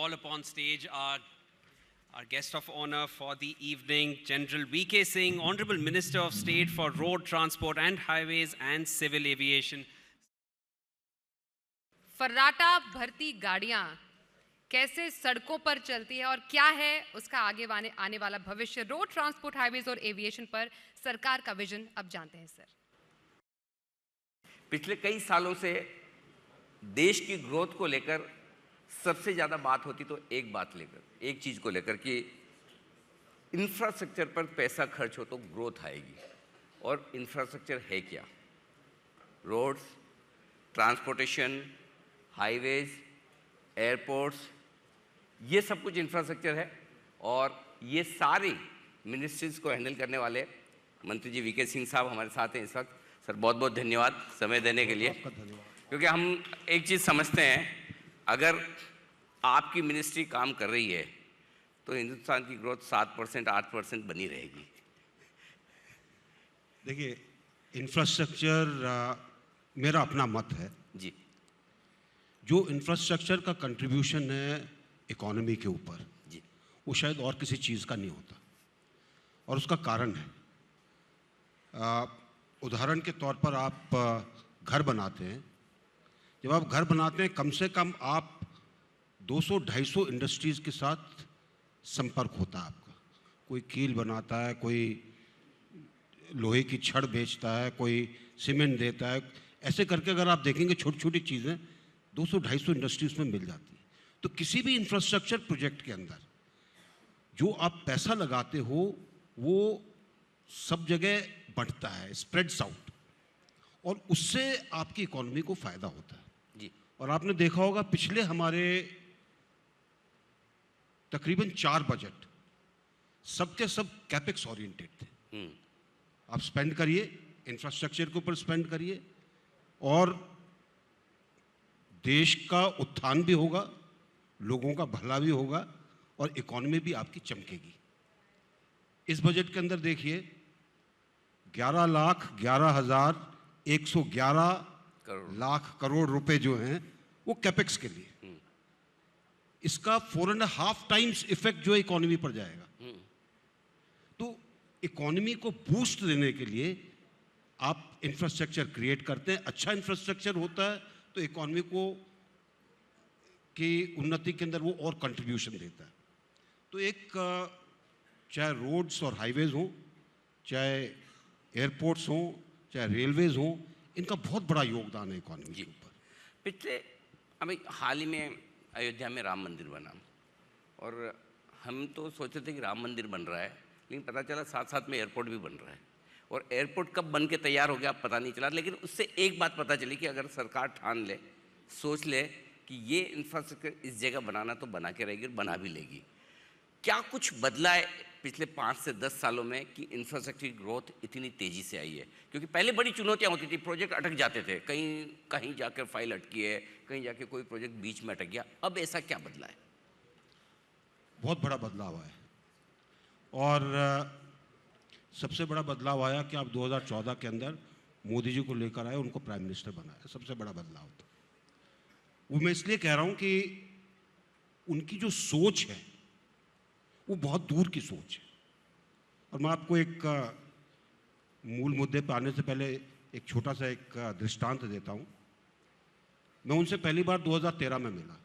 call upon stage our guest of honor for the evening, General V.K. Singh, Honorable Minister of State for Road Transport and Highways and Civil Aviation. फर्राटा भरती गाड़ियां कैसे सड़कों पर चलती है और क्या है उसका आगे आने वाला भविष्य, रोड ट्रांसपोर्ट, हाईवेज और एविएशन पर सरकार का विजन अब जानते हैं सर। पिछले कई सालों से देश की ग्रोथ को लेकर सबसे ज़्यादा बात होती तो एक चीज़ को लेकर कि इंफ्रास्ट्रक्चर पर पैसा खर्च हो तो ग्रोथ आएगी। और इंफ्रास्ट्रक्चर है क्या? रोड्स, ट्रांसपोर्टेशन, हाईवेज, एयरपोर्ट्स, ये सब कुछ इंफ्रास्ट्रक्चर है। और ये सारी मिनिस्ट्रीज को हैंडल करने वाले मंत्री जी वीके सिंह साहब हमारे साथ हैं इस वक्त। सर बहुत बहुत धन्यवाद समय देने के लिए। क्योंकि हम एक चीज़ समझते हैं, अगर आपकी मिनिस्ट्री काम कर रही है तो हिंदुस्तान की ग्रोथ 7%, 8% बनी रहेगी। देखिए, इंफ्रास्ट्रक्चर मेरा अपना मत है जी। जो इंफ्रास्ट्रक्चर का कंट्रीब्यूशन है इकोनॉमी के ऊपर जी, वो शायद और किसी चीज़ का नहीं होता। और उसका कारण है, उदाहरण के तौर पर आप घर बनाते हैं। जब आप घर बनाते हैं, कम से कम आप 200-250 इंडस्ट्रीज़ के साथ संपर्क होता है आपका। कोई कील बनाता है, कोई लोहे की छड़ बेचता है, कोई सीमेंट देता है। ऐसे करके अगर आप देखेंगे छोटी छोटी चीज़ें 200-250 इंडस्ट्रीज में मिल जाती है। तो किसी भी इंफ्रास्ट्रक्चर प्रोजेक्ट के अंदर जो आप पैसा लगाते हो वो सब जगह बढ़ता है, स्प्रेड्स आउट, और उससे आपकी इकोनॉमी को फ़ायदा होता है जी। और आपने देखा होगा पिछले हमारे तकरीबन 4 बजट सबके सब कैपेक्स ओरिएंटेड थे। आप स्पेंड करिए, इंफ्रास्ट्रक्चर के ऊपर स्पेंड करिए और देश का उत्थान भी होगा, लोगों का भला भी होगा और इकोनॉमी भी आपकी चमकेगी। इस बजट के अंदर देखिए 11,11,111 करोड़ रुपए जो हैं वो कैपेक्स के लिए। इसका 4.5 टाइम्स इफेक्ट जो है इकोनॉमी पर जाएगा। तो इकोनॉमी को बूस्ट देने के लिए आप इंफ्रास्ट्रक्चर क्रिएट करते हैं। अच्छा इंफ्रास्ट्रक्चर होता है तो इकोनॉमी को की उन्नति के अंदर वो और कंट्रीब्यूशन देता है। तो एक चाहे रोड्स और हाईवेज हो, चाहे एयरपोर्ट्स हो, चाहे रेलवेज हो, इनका बहुत बड़ा योगदान है इकोनॉमी के ऊपर। पिछले अभी हाल ही में अयोध्या में राम मंदिर बना और हम तो सोचते थे कि राम मंदिर बन रहा है, लेकिन पता चला साथ साथ में एयरपोर्ट भी बन रहा है। और एयरपोर्ट कब बन के तैयार हो गया पता नहीं चला, लेकिन उससे एक बात पता चली कि अगर सरकार ठान ले, सोच ले कि ये इंफ्रास्ट्रक्चर इस जगह बनाना तो बना के रहेगी और बना भी लेगी। क्या कुछ बदला है पिछले 5 से 10 सालों में कि इंफ्रास्ट्रक्चर की ग्रोथ इतनी तेज़ी से आई है? क्योंकि पहले बड़ी चुनौतियाँ होती थी, प्रोजेक्ट अटक जाते थे, कहीं जाकर फाइल अटकी है, कहीं जाके कोई प्रोजेक्ट बीच में अटक गया। अब ऐसा क्या बदला है? बहुत बड़ा बदलाव आया और सबसे बड़ा बदलाव आया कि आप 2014 के अंदर मोदी जी को लेकर आए, उनको प्राइम मिनिस्टर बनाया। सबसे बड़ा बदलाव था वो। मैं इसलिए कह रहा हूं कि उनकी जो सोच है वो बहुत दूर की सोच है। और मैं आपको एक मूल मुद्दे पर आने से पहले एक छोटा सा एक दृष्टांत देता हूं। मैं उनसे पहली बार 2013 में मिला,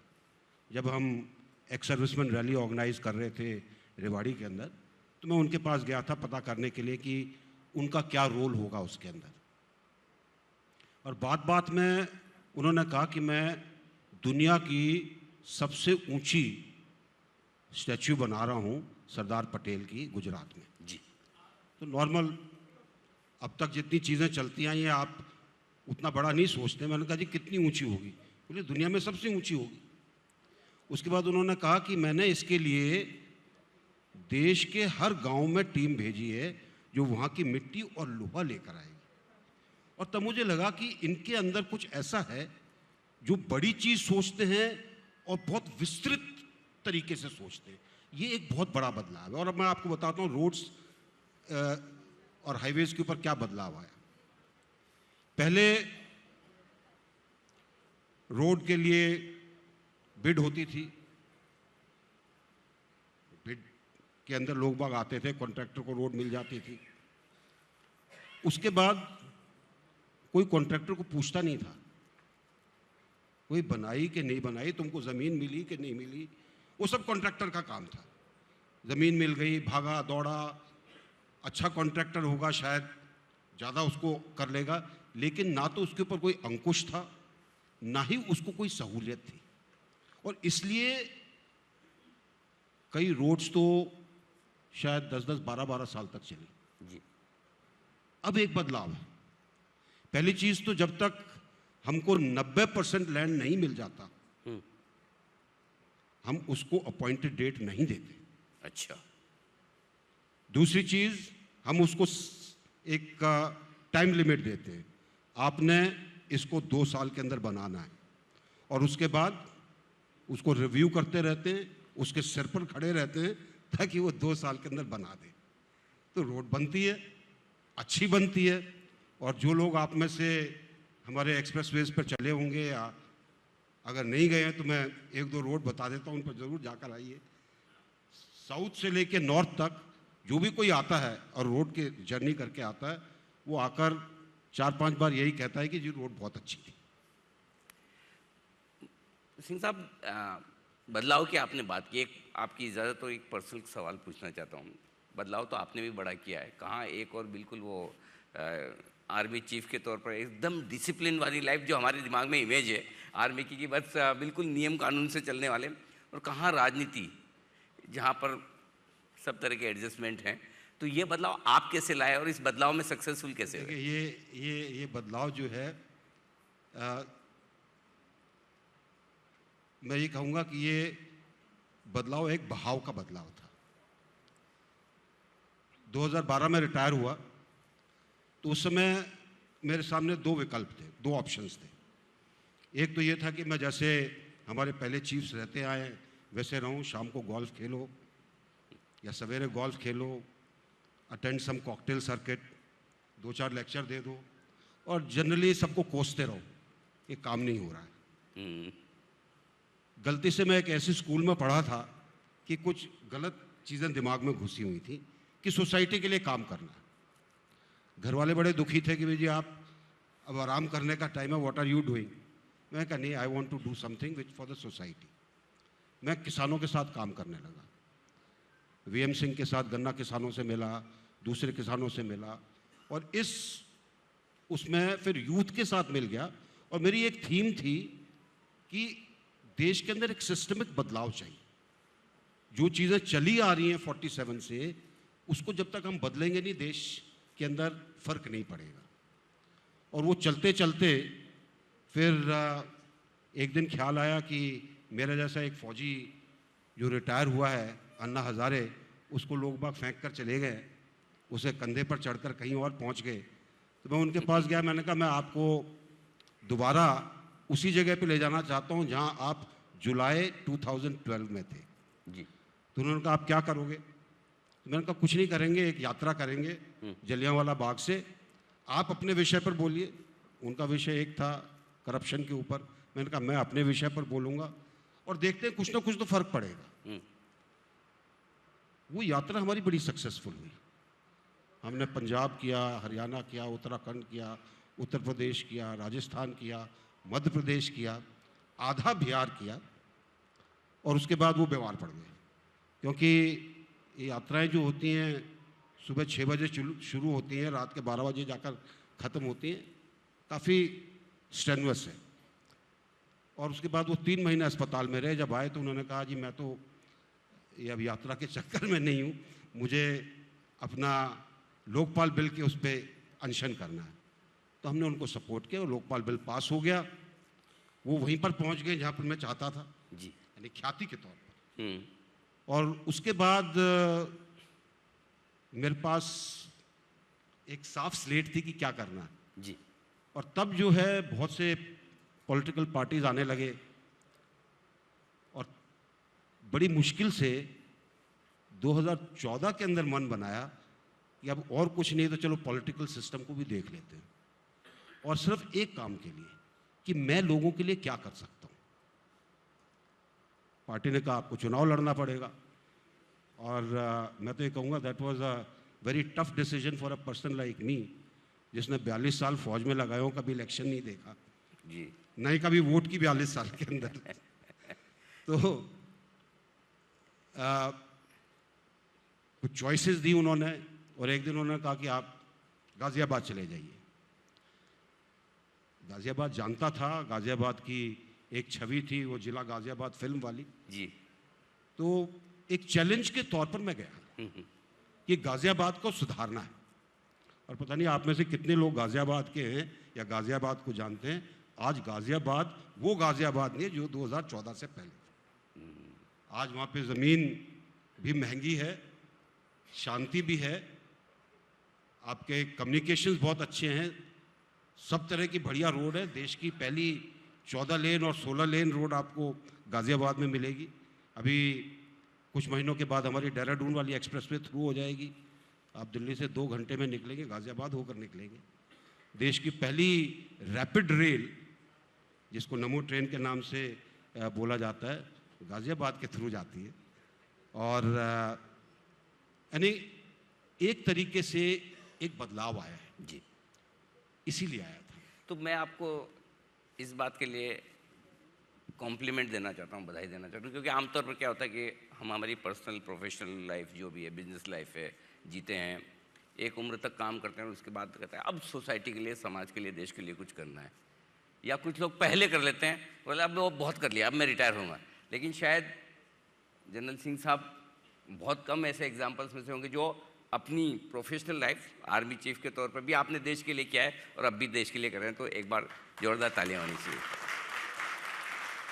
जब हम एक सर्विसमैन रैली ऑर्गेनाइज कर रहे थे रेवाड़ी के अंदर। तो मैं उनके पास गया था पता करने के लिए कि उनका क्या रोल होगा उसके अंदर। और बात बात में उन्होंने कहा कि मैं दुनिया की सबसे ऊंची स्टैच्यू बना रहा हूं सरदार पटेल की गुजरात में। जी। तो नॉर्मल अब तक जितनी चीज़ें चलती आई हैं आप उतना बड़ा नहीं सोचते। मैंने कहा जी कितनी ऊंची होगी? बोले दुनिया में सबसे ऊंची होगी। उसके बाद उन्होंने कहा कि मैंने इसके लिए देश के हर गांव में टीम भेजी है जो वहाँ की मिट्टी और लोहा लेकर आएगी। और तब मुझे लगा कि इनके अंदर कुछ ऐसा है जो बड़ी चीज़ सोचते हैं और बहुत विस्तृत तरीके से सोचते हैं। ये एक बहुत बड़ा बदलाव है। और अब मैं आपको बताता हूँ रोड्स और हाईवेज के ऊपर क्या बदलाव आया। पहले रोड के लिए बिड होती थी, बिड के अंदर लोग बाग आते थे, कॉन्ट्रैक्टर को रोड मिल जाती थी। उसके बाद कोई कॉन्ट्रैक्टर को पूछता नहीं था कोई बनाई कि नहीं बनाई, तुमको ज़मीन मिली कि नहीं मिली, वो सब कॉन्ट्रैक्टर का काम था। ज़मीन मिल गई, भागा दौड़ा, अच्छा कॉन्ट्रैक्टर होगा शायद ज़्यादा उसको कर लेगा, लेकिन ना तो उसके ऊपर कोई अंकुश था, ना ही उसको कोई सहूलियत थी। और इसलिए कई रोड्स तो शायद 10-10, 12-12 साल तक चली। जी। अब एक बदलाव है। पहली चीज तो जब तक हमको 90% लैंड नहीं मिल जाता, हम उसको अपॉइंटेड डेट नहीं देते। अच्छा। दूसरी चीज, हम उसको एक टाइम लिमिट देते हैं, आपने इसको 2 साल के अंदर बनाना है, और उसके बाद उसको रिव्यू करते रहते हैं, उसके सिर पर खड़े रहते हैं ताकि वो 2 साल के अंदर बना दे। तो रोड बनती है, अच्छी बनती है। और जो लोग आप में से हमारे एक्सप्रेसवेज पर चले होंगे या अगर नहीं गए हैं तो मैं 1-2 रोड बता देता हूँ, उन पर ज़रूर जाकर आइए। साउथ से लेके नॉर्थ तक जो भी कोई आता है और रोड के जर्नी करके आता है, वो आकर 4-5 बार यही कहता है कि जी रोड बहुत अच्छी थी। सिंह साहब, बदलाव की आपने बात की, एक आपकी इजाज़त तो एक पर्सनल सवाल पूछना चाहता हूँ। बदलाव तो आपने भी बड़ा किया है, कहाँ एक और बिल्कुल वो आर्मी चीफ के तौर पर एकदम डिसिप्लिन वाली लाइफ जो हमारे दिमाग में इमेज है आर्मी की बस बिल्कुल नियम कानून से चलने वाले, और कहाँ राजनीति जहाँ पर सब तरह के एडजस्टमेंट हैं। तो ये बदलाव आप कैसे लाए और इस बदलाव में सक्सेसफुल कैसे हुए? देखिए, ये बदलाव जो है, मैं ये कहूँगा कि ये बदलाव एक बहाव का बदलाव था। 2012 में रिटायर हुआ तो उस समय मेरे सामने 2 विकल्प थे, 2 ऑप्शंस थे। एक तो ये था कि मैं जैसे हमारे पहले चीफ्स रहते आए वैसे रहूं, शाम को गोल्फ खेलो या सवेरे गोल्फ खेलो, अटेंड सम कॉकटेल सर्किट, 2-4 लेक्चर दे दो और जनरली सबको कोसते रहो। ये काम नहीं हो रहा है। गलती से मैं एक ऐसे स्कूल में पढ़ा था कि कुछ गलत चीज़ें दिमाग में घुसी हुई थी कि सोसाइटी के लिए काम करना। घर वाले बड़े दुखी थे कि भाई जी आप अब आराम करने का टाइम है, व्हाट आर यू डूइंग। मैं कहा नहीं, I want to do something which for the society. मैं किसानों के साथ काम करने लगा, वीएम सिंह के साथ गन्ना किसानों से मिला, दूसरे किसानों से मिला, और उसमें फिर यूथ के साथ मिल गया। और मेरी एक थीम थी कि देश के अंदर एक सिस्टमिक बदलाव चाहिए। जो चीज़ें चली आ रही हैं 47 से, उसको जब तक हम बदलेंगे नहीं, देश के अंदर फर्क नहीं पड़ेगा। और वो चलते चलते फिर एक दिन ख्याल आया कि मेरा जैसा एक फौजी जो रिटायर हुआ है, अन्ना हज़ारे, उसको लोग बाग फेंक कर चले गए, उसे कंधे पर चढ़कर कहीं और पहुंच गए। तो मैं उनके पास गया, मैंने कहा मैं आपको दोबारा उसी जगह पे ले जाना चाहता हूं जहां आप जुलाई 2012 में थे। जी। तो उन्होंने कहा आप क्या करोगे? तो मैंने कहा कुछ नहीं करेंगे, एक यात्रा करेंगे जलियांवाला बाग से, आप अपने विषय पर बोलिए। उनका विषय एक था करप्शन के ऊपर, मैंने कहा मैं अपने विषय पर बोलूँगा और देखते हैं कुछ ना कुछ तो फर्क पड़ेगा। वो यात्रा हमारी बड़ी सक्सेसफुल हुई। हमने पंजाब किया, हरियाणा किया, उत्तराखंड किया, उत्तर प्रदेश किया, राजस्थान किया, मध्य प्रदेश किया, आधा बिहार किया, और उसके बाद वो बीमार पड़ गए। क्योंकि ये यात्राएं जो होती हैं सुबह 6 बजे शुरू होती हैं, रात के 12 बजे जाकर ख़त्म होती हैं, काफ़ी स्ट्रेनुअस है। और उसके बाद वो 3 महीने अस्पताल में रहे। जब आए तो उन्होंने कहा जी मैं तो ये अब यात्रा के चक्कर में नहीं हूँ, मुझे अपना लोकपाल बिल के उस पर अनशन करना है। तो हमने उनको सपोर्ट किया और लोकपाल बिल पास हो गया। वो वहीं पर पहुँच गए जहाँ पर मैं चाहता था, जी, यानी ख्याति के तौर पर। और उसके बाद मेरे पास एक साफ स्लेट थी कि क्या करना है। जी। और तब जो है बहुत से पॉलिटिकल पार्टीज आने लगे और बड़ी मुश्किल से 2014 के अंदर मन बनाया कि अब और कुछ नहीं तो चलो पॉलिटिकल सिस्टम को भी देख लेते हैं, और सिर्फ एक काम के लिए कि मैं लोगों के लिए क्या कर सकता हूं। पार्टी ने कहा आपको चुनाव लड़ना पड़ेगा, और मैं तो ये कहूँगा that was a very tough decision for a person like me, जिसने 42 साल फौज में लगाए हो, कभी इलेक्शन नहीं देखा, जी। नहीं कभी वोट की 42 साल के अंदर। तो कुछ चॉइसेस दी उन्होंने, और एक दिन उन्होंने कहा कि आप गाज़ियाबाद चले जाइए। गाज़ियाबाद जानता था, गाज़ियाबाद की एक छवि थी वो जिला गाज़ियाबाद फिल्म वाली, जी। तो एक चैलेंज के तौर पर मैं गया कि गाज़ियाबाद को सुधारना है। और पता नहीं आप में से कितने लोग गाज़ियाबाद के हैं या गाज़ियाबाद को जानते हैं। आज गाज़ियाबाद वो गाज़ियाबाद नहीं है जो 2014 से पहले था। आज वहाँ पे ज़मीन भी महंगी है, शांति भी है, आपके कम्युनिकेशंस बहुत अच्छे हैं, सब तरह की बढ़िया रोड है। देश की पहली 14 लेन और 16 लेन रोड आपको गाज़ियाबाद में मिलेगी। अभी कुछ महीनों के बाद हमारी देहरादून वाली एक्सप्रेसवे थ्रू हो जाएगी। आप दिल्ली से 2 घंटे में निकलेंगे, गाज़ियाबाद होकर निकलेंगे। देश की पहली रैपिड रेल, जिसको नमो ट्रेन के नाम से बोला जाता है, गाज़ियाबाद के थ्रू जाती है। और यानी एक तरीके से एक बदलाव आया है, जी। इसीलिए आया था। तो मैं आपको इस बात के लिए कॉम्प्लीमेंट देना चाहता हूँ, बधाई देना चाहता हूँ, क्योंकि आमतौर पर क्या होता है कि हम हमारी पर्सनल प्रोफेशनल लाइफ जो भी है, बिजनेस लाइफ है, जीते हैं, एक उम्र तक काम करते हैं, उसके बाद कहते हैं अब सोसाइटी के लिए, समाज के लिए, देश के लिए कुछ करना है। या कुछ लोग पहले कर लेते हैं, बोले अब वो बहुत कर लिया, अब मैं रिटायर होऊंगा। लेकिन शायद जनरल सिंह साहब बहुत कम ऐसे एग्जाम्पल्स में से होंगे जो अपनी प्रोफेशनल लाइफ आर्मी चीफ के तौर पर भी आपने देश के लिए किया है और अब भी देश के लिए कर रहे हैं। तो एक बार जोरदार तालियां होनी चाहिए।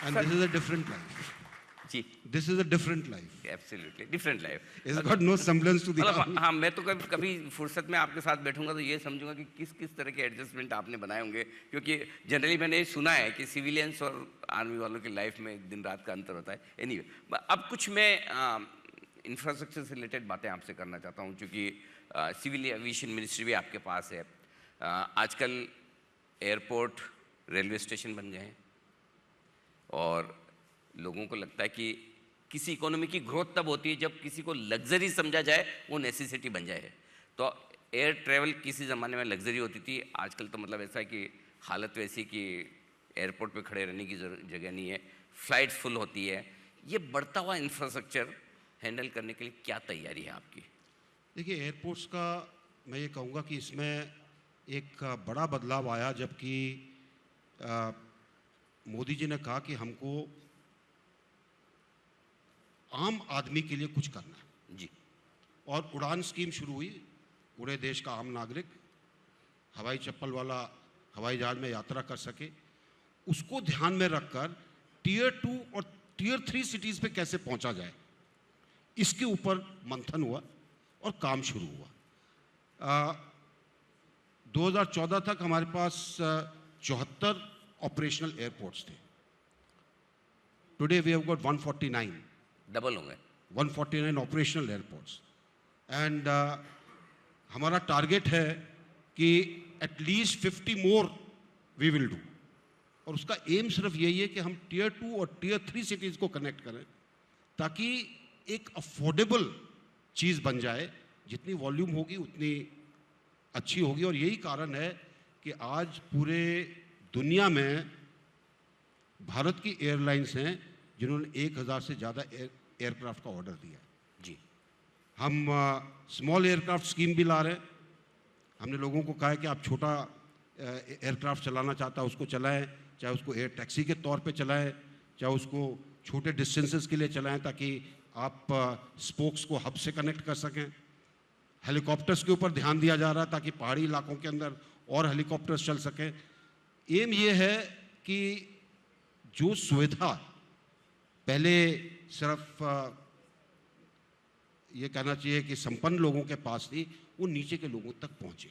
And this is a different life. जी, this is a different life. Absolutely different life. It's got no semblance to the मतलब हाँ, मैं तो कभी कभी फुर्सत में आपके साथ बैठूंगा तो ये समझूंगा कि किस किस तरह के एडजस्टमेंट आपने बनाए होंगे, क्योंकि जनरली मैंने सुना है कि सिविलियंस और आर्मी वालों की लाइफ में दिन रात का अंतर होता है। एनीवे, अब कुछ मैं इंफ्रास्ट्रक्चर से रिलेटेड बातें आपसे करना चाहता हूँ, क्योंकि सिविल एविएशन मिनिस्ट्री भी आपके पास है। आजकल एयरपोर्ट रेलवे स्टेशन बन गए हैं और लोगों को लगता है कि किसी इकोनॉमी की ग्रोथ तब होती है जब किसी को लग्जरी समझा जाए, वो नेसेसिटी बन जाए। तो एयर ट्रैवल किसी ज़माने में लग्जरी होती थी, आजकल तो मतलब ऐसा है कि हालत वैसी कि एयरपोर्ट पे खड़े रहने की जगह नहीं है, फ्लाइट्स फुल होती है। ये बढ़ता हुआ इंफ्रास्ट्रक्चर हैंडल करने के लिए क्या तैयारी है आपकी? देखिए, एयरपोर्ट्स का मैं ये कहूँगा कि इसमें एक बड़ा बदलाव आया जबकि मोदी जी ने कहा कि हमको आम आदमी के लिए कुछ करना है जी। और उड़ान स्कीम शुरू हुई। पूरे देश का आम नागरिक हवाई चप्पल वाला हवाई जहाज में यात्रा कर सके, उसको ध्यान में रखकर टियर 2 और टियर 3 सिटीज़ पे कैसे पहुंचा जाए, इसके ऊपर मंथन हुआ और काम शुरू हुआ। 2014 तक हमारे पास 74 ऑपरेशनल एयरपोर्ट्स थे। Today we have got 149, double हो गए। 149 ऑपरेशनल एयरपोर्ट्स। एंड हमारा टारगेट है कि at least 50 more we will do. और उसका एम सिर्फ यही है कि हम टियर 2 और टियर 3 सिटीज़ को कनेक्ट करें ताकि एक अफोर्डेबल चीज़ बन जाए। जितनी वॉल्यूम होगी उतनी अच्छी होगी। और यही कारण है कि आज पूरे दुनिया में भारत की एयरलाइंस हैं जिन्होंने 1000 से ज़्यादा एयरक्राफ्ट का ऑर्डर दिया है। जी। हम स्मॉल एयरक्राफ्ट स्कीम भी ला रहे हैं। हमने लोगों को कहा है कि आप छोटा एयरक्राफ्ट चलाना चाहता है उसको चलाएं, चाहे उसको एयर टैक्सी के तौर पे चलाएं, चाहे उसको छोटे डिस्टेंसेस के लिए चलाएं ताकि आप स्पोक्स को हब से कनेक्ट कर सकें। हेलीकॉप्टर्स के ऊपर ध्यान दिया जा रहा है ताकि पहाड़ी इलाकों के अंदर और हेलीकॉप्टर्स चल सकें। एम ये है कि जो सुविधा पहले सिर्फ ये कहना चाहिए कि संपन्न लोगों के पास थी, वो नीचे के लोगों तक पहुंचे।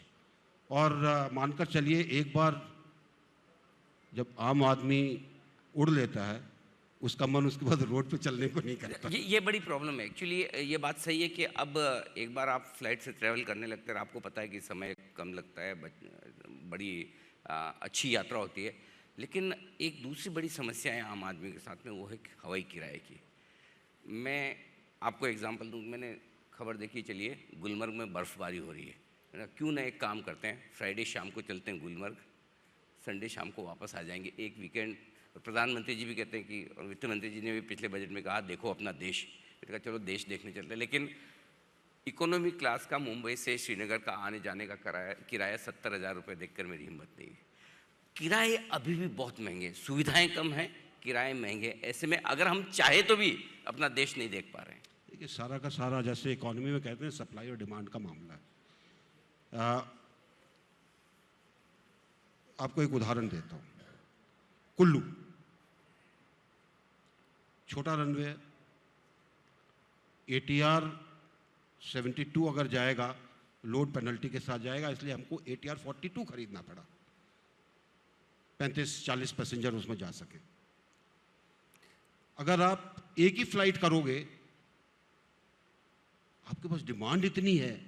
और मानकर चलिए, एक बार जब आम आदमी उड़ लेता है उसका मन उसके बाद रोड पे चलने को नहीं करता। ये बड़ी प्रॉब्लम है एक्चुअली। ये बात सही है कि अब एक बार आप फ्लाइट से ट्रैवल करने लगते हैं, आपको पता है कि समय कम लगता है, बड़ी अच्छी यात्रा होती है। लेकिन एक दूसरी बड़ी समस्या है आम आदमी के साथ में, वो है हवाई किराए की। मैं आपको एग्जांपल दूँ, मैंने खबर देखी, चलिए गुलमर्ग में बर्फ़बारी हो रही है ना, क्यों ना एक काम करते हैं, फ्राइडे शाम को चलते हैं गुलमर्ग, संडे शाम को वापस आ जाएंगे, एक वीकेंड। और प्रधानमंत्री जी भी कहते हैं कि, और वित्त मंत्री जी ने भी पिछले बजट में कहा देखो अपना देश, मैंने कहा चलो देश देखने चलते हैं। लेकिन इकोनॉमी क्लास का मुंबई से श्रीनगर का आने जाने का किराया 70,000 रुपये देखकर मेरी हिम्मत नहीं है। किराए अभी भी बहुत महंगे, सुविधाएं कम हैं, किराए महंगे, ऐसे में अगर हम चाहे तो भी अपना देश नहीं देख पा रहे हैं। देखिए सारा का सारा जैसे इकोनॉमी में कहते हैं सप्लाई और डिमांड का मामला है। आपको एक उदाहरण देता हूँ, कुल्लू छोटा रनवे है, ATR 72 अगर जाएगा लोड पेनल्टी के साथ जाएगा, इसलिए हमको ATR 42 खरीदना पड़ा, 35-40 पैसेंजर उसमें जा सके। अगर आप एक ही फ्लाइट करोगे, आपके पास डिमांड इतनी है,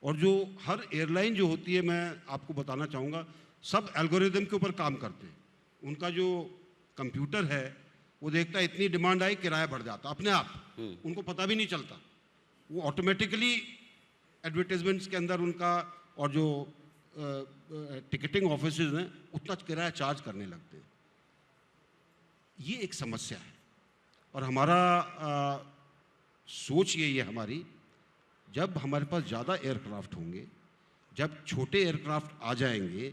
और जो हर एयरलाइन जो होती है, मैं आपको बताना चाहूँगा, सब एल्गोरिदम के ऊपर काम करते हैं। उनका जो कंप्यूटर है वो देखता है इतनी डिमांड आई, किराया बढ़ जाता अपने आप, उनको पता भी नहीं चलता, वो ऑटोमेटिकली एडवर्टाइजमेंट्स के अंदर उनका, और जो टिकटिंग ऑफिसेज हैं उतना किराया चार्ज करने लगते हैं। ये एक समस्या है, और हमारा सोच यही है हमारी, जब हमारे पास ज़्यादा एयरक्राफ्ट होंगे, जब छोटे एयरक्राफ्ट आ जाएंगे,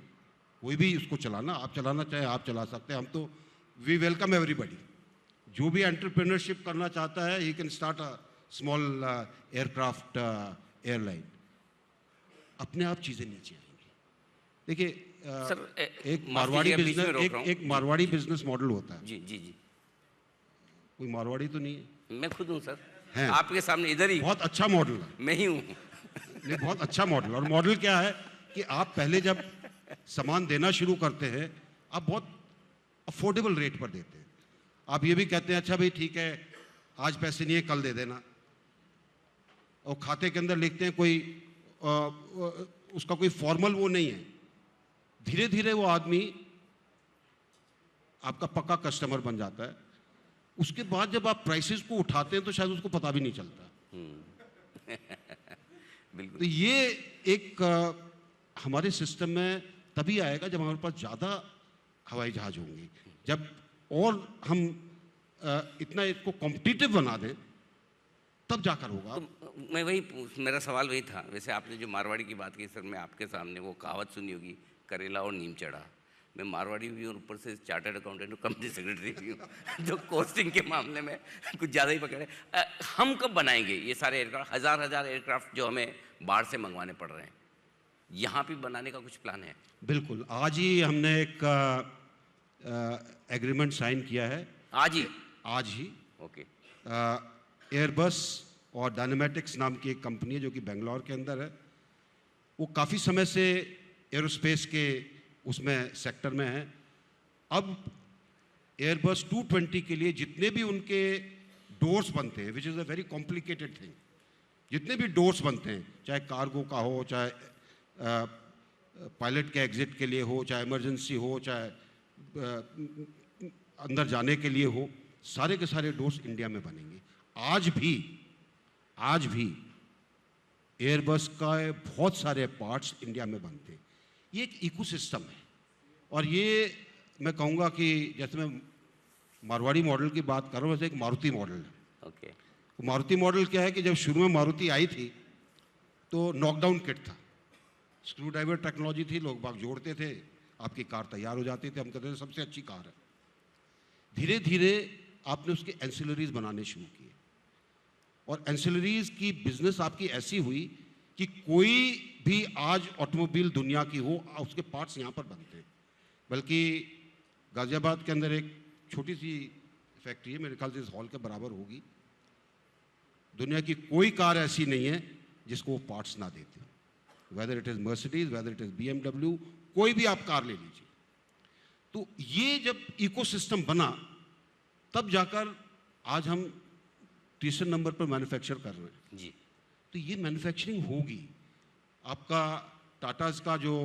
कोई भी उसको चलाना, आप चलाना चाहे आप चला सकते हैं, हम तो वी वेलकम एवरीबडी। जो भी एंटरप्रेन्योरशिप करना चाहता है, he can start a small aircraft airline, अपने आप चीज़ें नीचे आएंगी। देखिए सर, एक माफ कीजिएगा, बीच में रोक रहा हूं। एक मारवाड़ी बिजनेस मॉडल होता है। जी जी जी, कोई मारवाड़ी तो नहीं है? मैं खुद हूँ सर, हैं। आपके सामने इधर ही बहुत अच्छा मॉडल है। मैं ही हूँ। नहीं, बहुत अच्छा मॉडल। और मॉडल क्या है कि आप पहले जब सामान देना शुरू करते हैं, आप बहुत अफोर्डेबल रेट पर देते हैं। आप ये भी कहते हैं अच्छा भाई ठीक है, आज पैसे नहीं है कल दे देना, और खाते के अंदर लिखते हैं कोई उसका कोई फॉर्मल वो नहीं है। धीरे धीरे वो आदमी आपका पक्का कस्टमर बन जाता है। उसके बाद जब आप प्राइसेस को उठाते हैं तो शायद उसको पता भी नहीं चलता। बिल्कुल। तो ये एक हमारे सिस्टम में तभी आएगा जब हमारे पास ज़्यादा हवाई जहाज होंगे, जब और हम इतना इसको कॉम्पिटिटिव बना दें, तब जाकर होगा। तो मैं वही मेरा सवाल वही था। वैसे आपने जो मारवाड़ी की बात की सर, मैं आपके सामने वो कहावत सुनी होगी, करेला और नीम चढ़ा। मैं मारवाड़ी भी हूँ और ऊपर से चार्टर्ड अकाउंटेंट और कंपनी सेक्रेटरी भी हूँ, तो कॉस्टिंग के मामले में कुछ ज़्यादा ही पकड़े। हम कब बनाएंगे ये सारे एयरक्राफ्ट, हज़ार एयरक्राफ्ट जो हमें बाहर से मंगवाने पड़ रहे हैं, यहाँ पे बनाने का कुछ प्लान है? बिल्कुल, आज ही हमने एक एग्रीमेंट साइन किया है। आज ही ओके। एयरबस और डायनामेटिक्स नाम की एक कंपनी है जो कि बेंगलोर के अंदर है। वो काफ़ी समय से एरोस्पेस के उसमें सेक्टर में है। अब एयरबस 220 के लिए जितने भी उनके डोर्स बनते हैं, which is a very complicated thing, जितने भी डोर्स बनते हैं, चाहे कार्गो का हो, चाहे पायलट के एग्जिट के लिए हो, चाहे इमरजेंसी हो, चाहे अंदर जाने के लिए हो, सारे के सारे डोर्स इंडिया में बनेंगे। आज भी एयरबस का बहुत सारे पार्ट्स इंडिया में बनते हैं। ये एक इकोसिस्टम है, और ये मैं कहूँगा कि जैसे मैं मारवाड़ी मॉडल की बात कर रहा हूँ, वैसे एक मारुति मॉडल है। ओके। मारुति मॉडल क्या है कि जब शुरू में मारुति आई थी तो नॉकडाउन किट था, स्क्रू ड्राइवर टेक्नोलॉजी थी, लोग बाग जोड़ते थे, आपकी कार तैयार हो जाती थी, हम कहते थे सबसे अच्छी कार है। धीरे धीरे आपने उसके एंसिलरीज बनाने शुरू किए, और एंसिलरीज की बिजनेस आपकी ऐसी हुई कि कोई भी आज ऑटोमोबाइल दुनिया की हो, उसके पार्ट्स यहाँ पर बनते हैं। बल्कि गाजियाबाद के अंदर एक छोटी सी फैक्ट्री है, मेरे ख्याल से इस हॉल के बराबर होगी। दुनिया की कोई कार ऐसी नहीं है जिसको वो पार्ट्स ना देते, whether it is Mercedes, whether it is BMW, कोई भी आप कार ले लीजिए। तो ये जब इकोसिस्टम बना, तब जाकर आज हम तीसरे नंबर पर मैन्युफैक्चर कर रहे हैं जी। तो ये मैन्युफैक्चरिंग होगी। आपका टाटाज का जो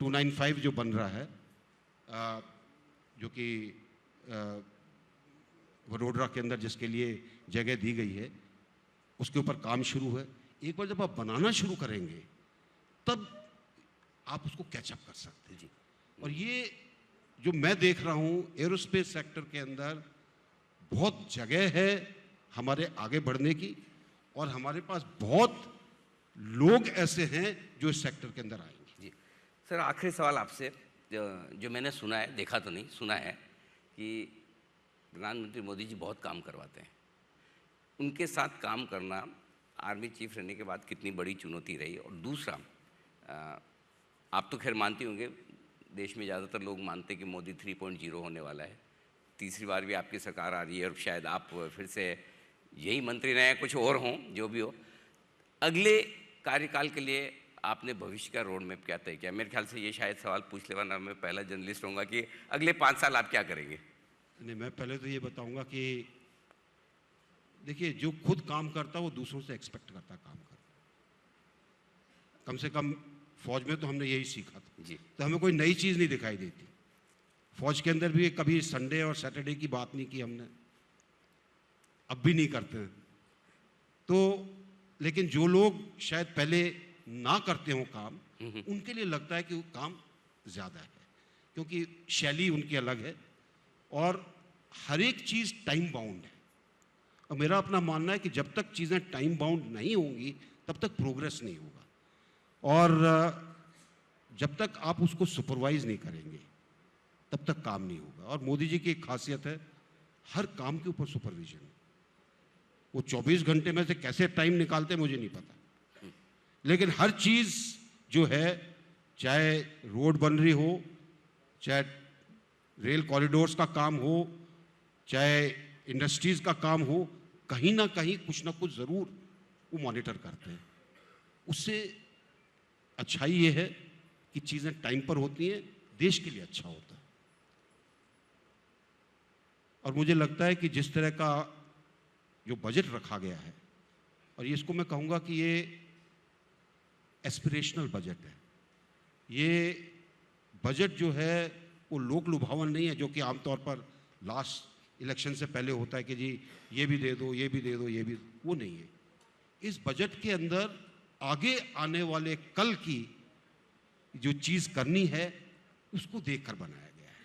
295 जो बन रहा है, जो कि वडोदरा के अंदर जिसके लिए जगह दी गई है, उसके ऊपर काम शुरू है। एक बार जब आप बनाना शुरू करेंगे तब आप उसको कैचअप कर सकते हैं। और ये जो मैं देख रहा हूँ एरोस्पेस सेक्टर के अंदर बहुत जगह है हमारे आगे बढ़ने की, और हमारे पास बहुत लोग ऐसे हैं जो इस सेक्टर के अंदर आएंगे। जी सर, आखिरी सवाल आपसे, जो मैंने सुना है, देखा तो नहीं, सुना है कि प्रधानमंत्री मोदी जी बहुत काम करवाते हैं। उनके साथ काम करना आर्मी चीफ रहने के बाद कितनी बड़ी चुनौती रही? और दूसरा, आप तो खैर मानती होंगे, देश में ज़्यादातर लोग मानते हैं कि मोदी 3.0 होने वाला है, तीसरी बार भी आपकी सरकार आ रही है और शायद आप फिर से यही मंत्री रहे, कुछ और हों, जो भी हो। अगले कार्यकाल के लिए आपने भविष्य का रोड मैप क्या तय किया? मेरे ख्याल से ये शायद सवाल पूछ ले, वरना मैं पहला जर्नलिस्ट होऊंगा कि अगले 5 साल आप क्या करेंगे? नहीं, मैं पहले तो ये बताऊंगा कि देखिए, जो खुद काम करता है वो दूसरों से एक्सपेक्ट करता है काम करना। कम से कम फौज में तो हमने यही सीखा था जी। तो हमें कोई नई चीज़ नहीं दिखाई देती। फौज के अंदर भी कभी संडे और सैटरडे की बात नहीं की हमने, अब भी नहीं करते हैं। तो लेकिन जो लोग शायद पहले ना करते हो काम, उनके लिए लगता है कि वो काम ज़्यादा है, क्योंकि शैली उनकी अलग है और हर एक चीज़ टाइम बाउंड है। और मेरा अपना मानना है कि जब तक चीज़ें टाइम बाउंड नहीं होंगी तब तक प्रोग्रेस नहीं होगा, और जब तक आप उसको सुपरवाइज नहीं करेंगे तब तक काम नहीं होगा। और मोदी जी की एक खासियत है, हर काम के ऊपर सुपरविजन। वो 24 घंटे में से कैसे टाइम निकालते मुझे नहीं पता, लेकिन हर चीज़ जो है, चाहे रोड बन रही हो, चाहे रेल कॉरिडोर्स का काम हो, चाहे इंडस्ट्रीज़ का काम हो, कहीं ना कहीं कुछ ना कुछ ज़रूर वो मॉनिटर करते हैं। उससे अच्छाई ये है कि चीज़ें टाइम पर होती हैं, देश के लिए अच्छा होता है। और मुझे लगता है कि जिस तरह का जो बजट रखा गया है, और ये इसको मैं कहूँगा कि ये एस्पिरेशनल बजट है। ये बजट जो है वो लोक लुभावन नहीं है, जो कि आमतौर पर लास्ट इलेक्शन से पहले होता है कि जी ये भी दे दो, ये भी दे दो, ये भी, वो नहीं है। इस बजट के अंदर आगे आने वाले कल की जो चीज़ करनी है उसको देखकर बनाया गया है,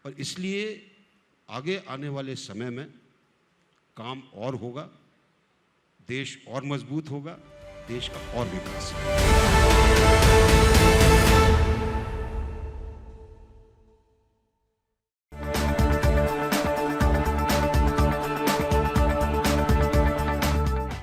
और इसलिए आगे आने वाले समय में काम और होगा, देश और मजबूत होगा, देश का और विकास होगा।